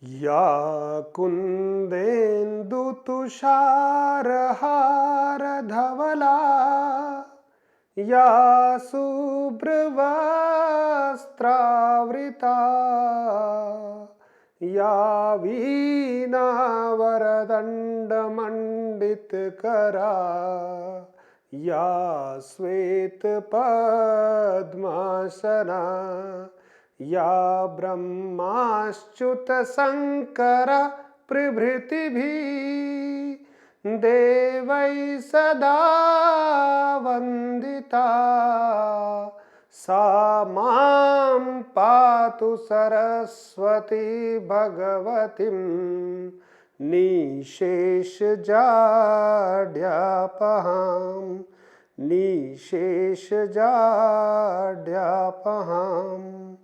या कुन्देन्दुतुषारहारधवला या शुभ्रवस्त्रावृता या वीणावरदण्डमण्डितकरा या श्वेतपद्मासना या ब्रह्माच्युतशङ्कर प्रभृतिभिः देवैः सदा वन्दिता सा मां पातु सरस्वती भगवतीं निःशेषजाड्यापहां निःशेषजाड्यापहाम्।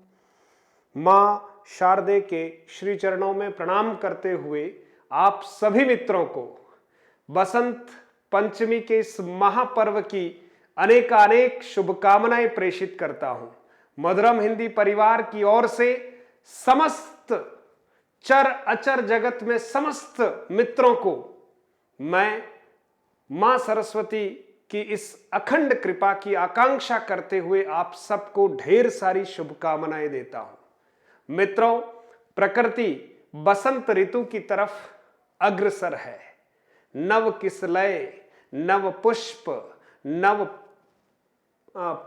माँ शारदे के श्री चरणों में प्रणाम करते हुए आप सभी मित्रों को बसंत पंचमी के इस महापर्व की अनेकानेक शुभकामनाएं प्रेषित करता हूं। मधुरम हिंदी परिवार की ओर से समस्त चर अचर जगत में समस्त मित्रों को मैं मां सरस्वती की इस अखंड कृपा की आकांक्षा करते हुए आप सबको ढेर सारी शुभकामनाएं देता हूं। मित्रों, प्रकृति बसंत ऋतु की तरफ अग्रसर है। नव किसलय, नव पुष्प, नव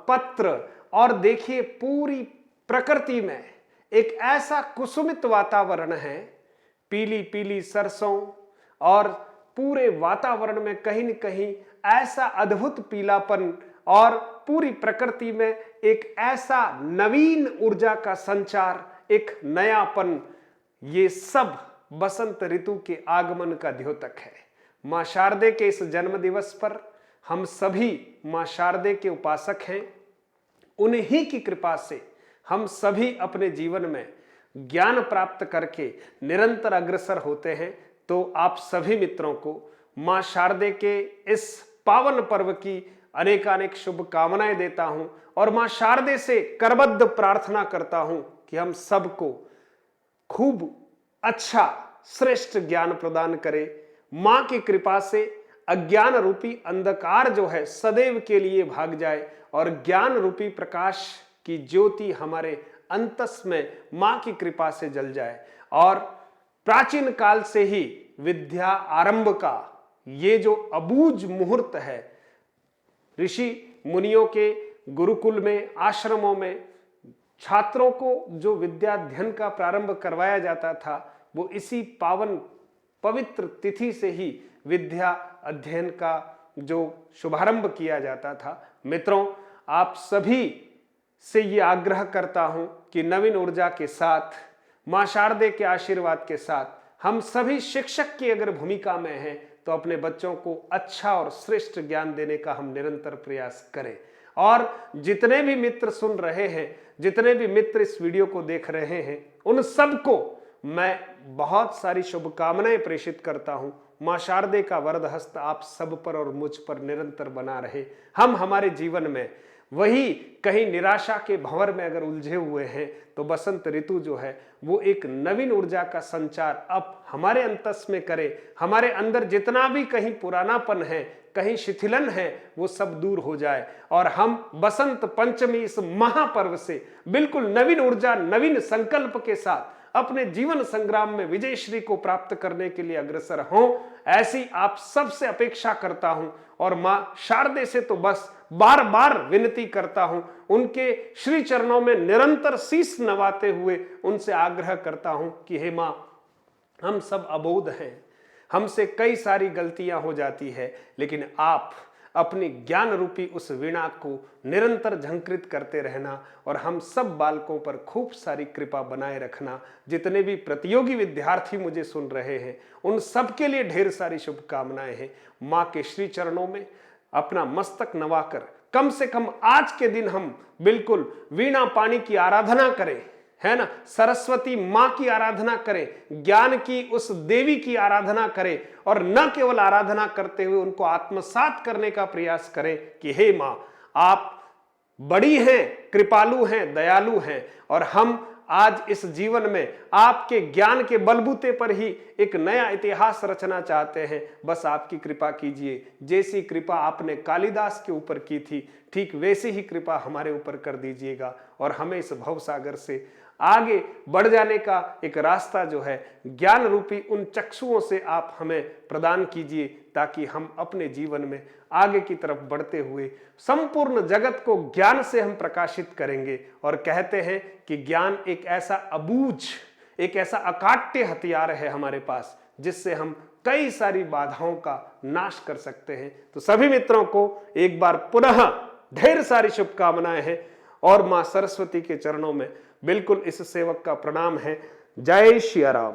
पत्र और देखिए पूरी प्रकृति में एक ऐसा कुसुमित वातावरण है। पीली पीली सरसों और पूरे वातावरण में कहीं न कहीं ऐसा अद्भुत पीलापन और पूरी प्रकृति में एक ऐसा नवीन ऊर्जा का संचार, एक नयापन, ये सब बसंत ऋतु के आगमन का द्योतक है। मां शारदे के इस जन्म दिवस पर हम सभी मां शारदे के उपासक हैं। उन्हीं की कृपा से हम सभी अपने जीवन में ज्ञान प्राप्त करके निरंतर अग्रसर होते हैं। तो आप सभी मित्रों को मां शारदे के इस पावन पर्व की अनेकानेक शुभकामनाएं देता हूं और मां शारदे से करबद्ध प्रार्थना करता हूं कि हम सबको खूब अच्छा श्रेष्ठ ज्ञान प्रदान करे। मां की कृपा से अज्ञान रूपी अंधकार जो है सदैव के लिए भाग जाए और ज्ञान रूपी प्रकाश की ज्योति हमारे अंतस में मां की कृपा से जल जाए। और प्राचीन काल से ही विद्या आरंभ का ये जो अबूझ मुहूर्त है, ऋषि मुनियों के गुरुकुल में, आश्रमों में छात्रों को जो विद्याध्ययन का प्रारंभ करवाया जाता था, वो इसी पावन पवित्र तिथि से ही विद्या अध्ययन का जो शुभारंभ किया जाता था। मित्रों, आप सभी से ये आग्रह करता हूं कि नवीन ऊर्जा के साथ, मां शारदे के आशीर्वाद के साथ हम सभी शिक्षक की अगर भूमिका में हैं तो अपने बच्चों को अच्छा और श्रेष्ठ ज्ञान देने का हम निरंतर प्रयास करें। और जितने भी मित्र सुन रहे हैं, जितने भी मित्र इस वीडियो को देख रहे हैं, उन सबको मैं बहुत सारी शुभकामनाएं प्रेषित करता हूं। मां शारदे का वरद हस्त आप सब पर और मुझ पर निरंतर बना रहे। हम हमारे जीवन में वही कहीं निराशा के भंवर में अगर उलझे हुए हैं तो बसंत ऋतु जो है वो एक नवीन ऊर्जा का संचार अब हमारे अंतस में करे। हमारे अंदर जितना भी कहीं पुरानापन है, कहीं शिथिलन है, वो सब दूर हो जाए और हम बसंत पंचमी इस महापर्व से बिल्कुल नवीन ऊर्जा, नवीन संकल्प के साथ अपने जीवन संग्राम में विजयश्री को प्राप्त करने के लिए अग्रसर हों, ऐसी आप सबसे अपेक्षा करता हूं। और मां शारदे से तो बस बार बार विनती करता हूं, उनके श्री चरणों में निरंतर शीश नवाते हुए उनसे आग्रह करता हूं कि हे मां, हम सब अबोध हैं, हमसे कई सारी गलतियां हो जाती है, लेकिन आप अपनी ज्ञान रूपी उस वीणा को निरंतर झंकृत करते रहना और हम सब बालकों पर खूब सारी कृपा बनाए रखना। जितने भी प्रतियोगी विद्यार्थी मुझे सुन रहे हैं, उन सब के लिए ढेर सारी शुभकामनाएं हैं। मां के श्री चरणों में अपना मस्तक नवाकर कम से कम आज के दिन हम बिल्कुल वीणा पानी की आराधना करें, है ना, सरस्वती मां की आराधना करें, ज्ञान की उस देवी की आराधना करें और न केवल आराधना करते हुए उनको आत्मसात करने का प्रयास करें कि हे मां, आप बड़ी हैं, कृपालु हैं, दयालु हैं और हम आज इस जीवन में आपके ज्ञान के बलबूते पर ही एक नया इतिहास रचना चाहते हैं। बस आपकी कृपा कीजिए। जैसी कृपा आपने कालिदास के ऊपर की थी, ठीक वैसी ही कृपा हमारे ऊपर कर दीजिएगा और हमें इस भवसागर से आगे बढ़ जाने का एक रास्ता जो है ज्ञान रूपी उन चक्षुओं से आप हमें प्रदान कीजिए, ताकि हम अपने जीवन में आगे की तरफ बढ़ते हुए संपूर्ण जगत को ज्ञान से हम प्रकाशित करेंगे। और कहते हैं कि ज्ञान एक ऐसा अबूझ, एक ऐसा अकाट्य हथियार है हमारे पास, जिससे हम कई सारी बाधाओं का नाश कर सकते हैं। तो सभी मित्रों को एक बार पुनः ढेर सारी शुभकामनाएं हैं और मां सरस्वती के चरणों में बिल्कुल इस सेवक का प्रणाम है। जय श्री राम।